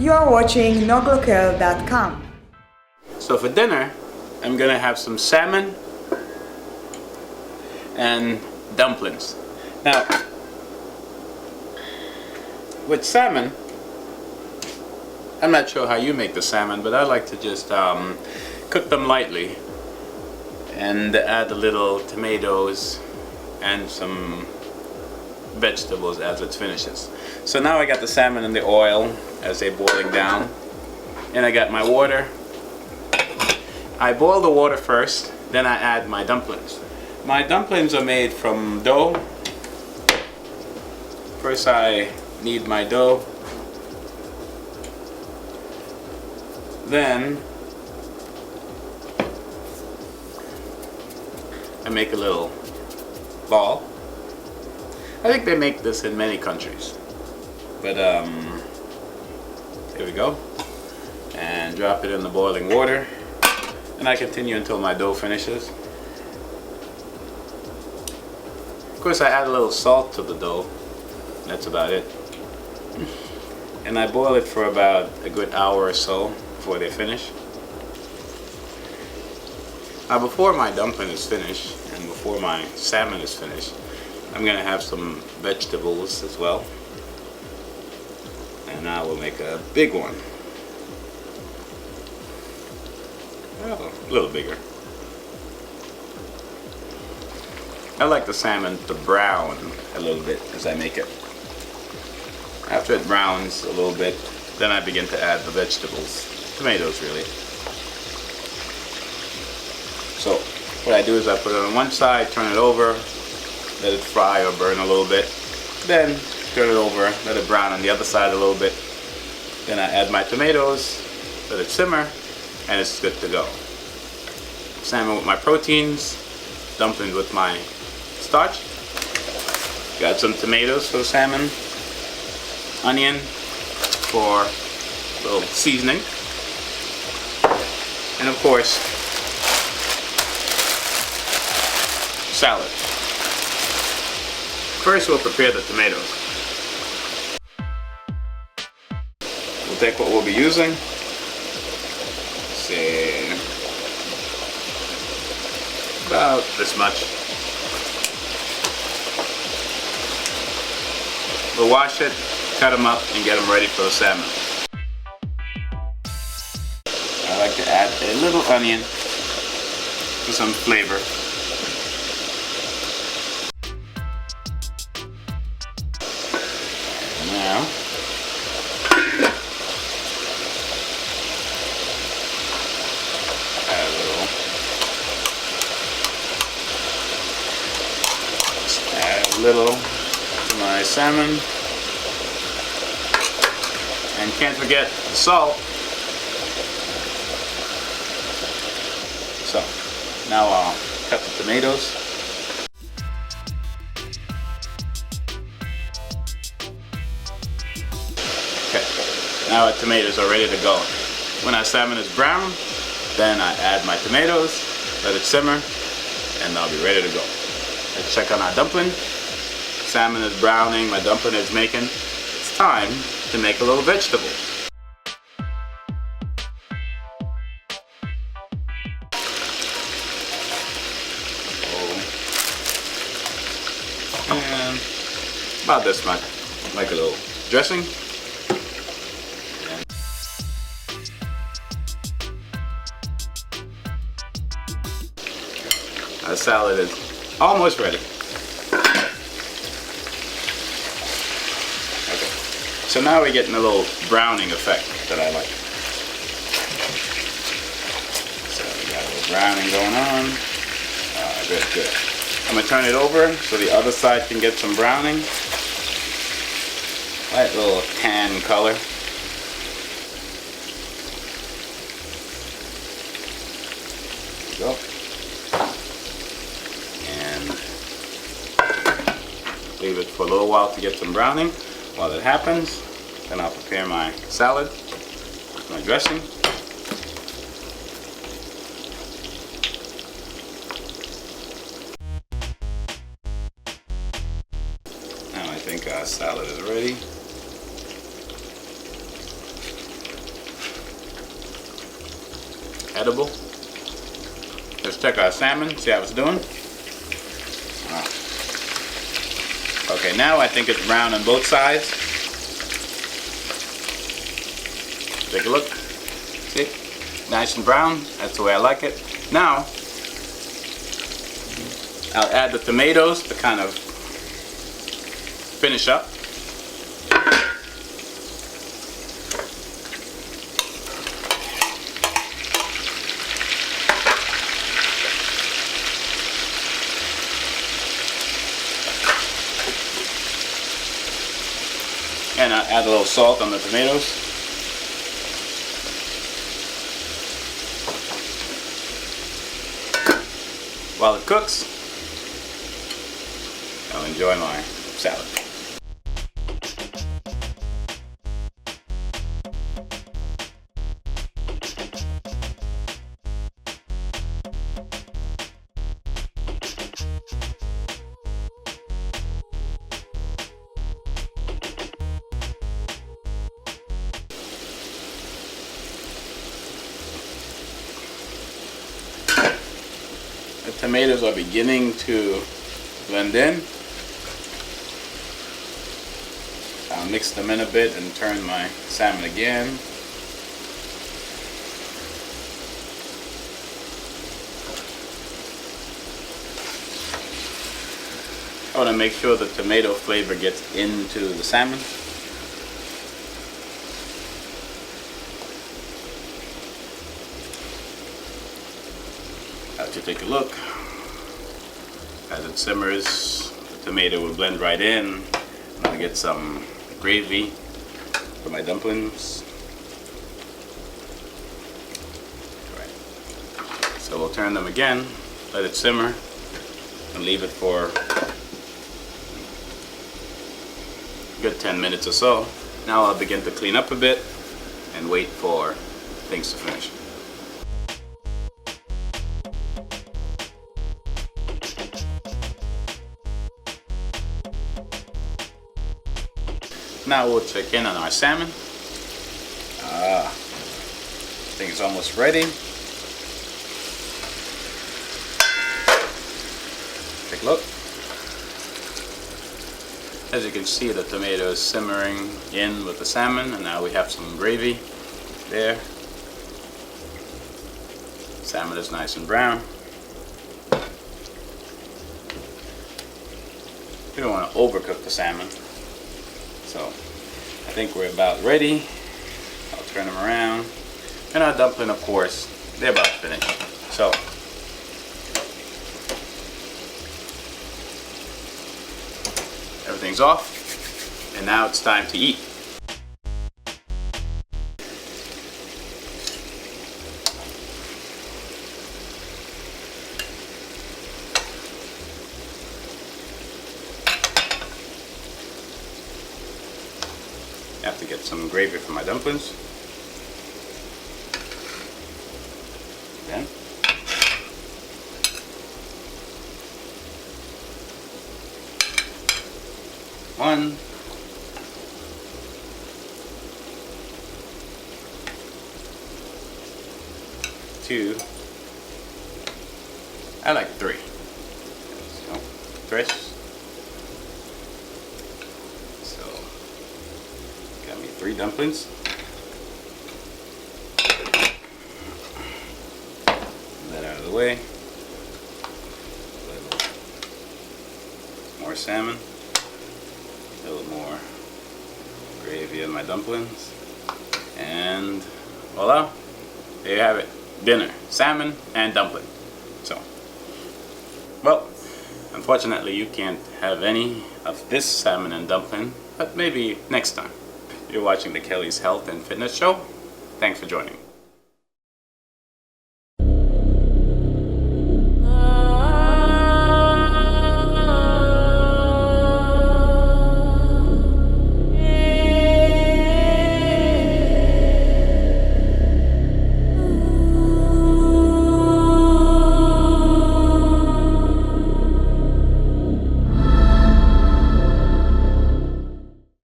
You are watching noglocal.com. So for dinner, I'm gonna have some salmon and dumplings. Now, with salmon, I'm not sure how you make the salmon, but I like to just cook them lightly and add a little tomatoes and some vegetables as it finishes. So now I got the salmon in the oil as they're boiling down, and I got my water. I boil the water first, then I add my dumplings. My dumplings are made from dough. First I knead my dough, then I make a little ball. I think they make this in many countries, but here we go, and drop it in the boiling water, and I continue until my dough finishes. Of course, I add a little salt to the dough. That's about it. And I boil it for about a good hour or so before they finish. Now, before my dumpling is finished and before my salmon is finished, I'm gonna have some vegetables as well. And I will make a big one. Well, a little bigger. I like the salmon to brown a little bit as I make it. After it browns a little bit, then I begin to add the vegetables, tomatoes really. So what I do is I put it on one side, turn it over, let it fry or burn a little bit, then turn it over, let it brown on the other side a little bit. Then I add my tomatoes, let it simmer, and it's good to go. Salmon with my proteins, dumplings with my starch. Got some tomatoes for the salmon, onion for a little seasoning, and of course, salad. First we'll prepare the tomatoes. We'll take what we'll be using. Let's see, about this much. We'll wash it, cut them up, and get them ready for the salmon. I like to add a little onion for some flavor. Now, add a little to my salmon, and can't forget the salt. So now I'll cut the tomatoes. Okay, now our tomatoes are ready to go. When our salmon is brown, then I add my tomatoes, let it simmer, and I'll be ready to go. Let's check on our dumpling. Salmon is browning, my dumpling is making. It's time to make a little vegetable. And about this much, like a little dressing. Our salad is almost ready. Okay, so now we're getting a little browning effect that I like. So we got a little browning going on. Good, good. I'm gonna turn it over so the other side can get some browning. Light little tan color. There we go. And leave it for a little while to get some browning. While it happens, then I'll prepare my salad, my dressing. Now I think our salad is ready. edible. Let's check our salmon, see how it's doing. Okay, now I think it's brown on both sides. Take a look. See? Nice and brown. That's the way I like it. Now, I'll add the tomatoes to kind of finish up. And I'll add a little salt on the tomatoes. While it cooks, I'll enjoy my salad. The tomatoes are beginning to blend in. I'll mix them in a bit and turn my salmon again. I want to make sure the tomato flavor gets into the salmon. To take a look. As it simmers, the tomato will blend right in. I'll get some gravy for my dumplings. Right. So we'll turn them again, let it simmer, and leave it for a good 10 minutes or so. Now I'll begin to clean up a bit and wait for things to finish. Now we'll check in on our salmon. I think it's almost ready. Take a look. As you can see, the tomato is simmering in with the salmon, and now we have some gravy there. Salmon is nice and brown. We don't want to overcook the salmon. So I think we're about ready. I'll turn them around. And our dumpling, of course, they're about finished. So everything's off, and now it's time to eat. I have to get some gravy for my dumplings. Then one, two, I like three. So, fresh. Got me 3 dumplings. That out of the way. A little more salmon. A little more gravy in my dumplings. And voila! There you have it. Dinner. Salmon and dumpling. So, well, unfortunately you can't have any of this salmon and dumpling, but maybe next time. You're watching the Kelly's Health and Fitness Show. Thanks for joining me.